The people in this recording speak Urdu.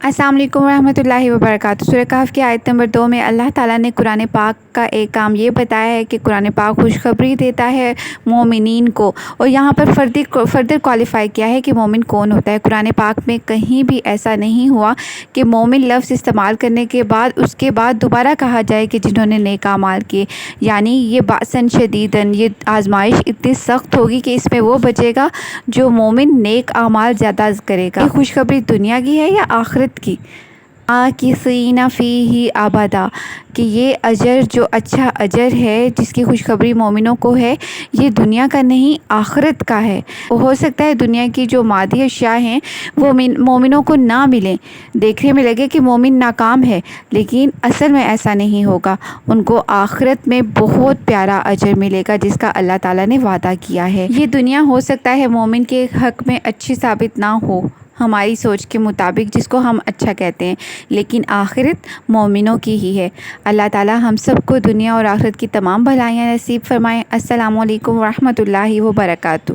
السلام علیکم ورحمۃ اللہ وبرکاتہ۔ سورہ کہف کی آیت نمبر 2 میں اللہ تعالیٰ نے قرآن پاک کا ایک کام یہ بتایا ہے کہ قرآن پاک خوشخبری دیتا ہے مومنین کو، اور یہاں پر فردر کوالیفائی کیا ہے کہ مومن کون ہوتا ہے۔ قرآن پاک میں کہیں بھی ایسا نہیں ہوا کہ مومن لفظ استعمال کرنے کے بعد اس کے بعد دوبارہ کہا جائے کہ جنہوں نے نیک اعمال کیے، یعنی یہ بأساً شدیداً، یہ آزمائش اتنی سخت ہوگی کہ اس میں وہ بچے گا جو مومن نیک اعمال زیادہ کرے گا۔ یہ خوشخبری دنیا کی ہے یا آخرت کی؟ ماکثین فیہ ابدا، کہ یہ اجر جو اچھا اجر ہے جس کی خوشخبری مومنوں کو ہے، یہ دنیا کا نہیں آخرت کا ہے۔ ہو سکتا ہے دنیا کی جو مادی اشیاء ہیں وہ مومنوں کو نہ ملیں، دیکھنے میں لگے کہ مومن ناکام ہے، لیکن اصل میں ایسا نہیں ہوگا۔ ان کو آخرت میں بہت پیارا اجر ملے گا جس کا اللہ تعالیٰ نے وعدہ کیا ہے۔ یہ دنیا ہو سکتا ہے مومن کے حق میں اچھی ثابت نہ ہو ہماری سوچ کے مطابق، جس کو ہم اچھا کہتے ہیں، لیکن آخرت مومنوں کی ہی ہے۔ اللہ تعالیٰ ہم سب کو دنیا اور آخرت کی تمام بھلائیاں نصیب فرمائیں۔ السلام علیکم ورحمۃ اللہ وبرکاتہ۔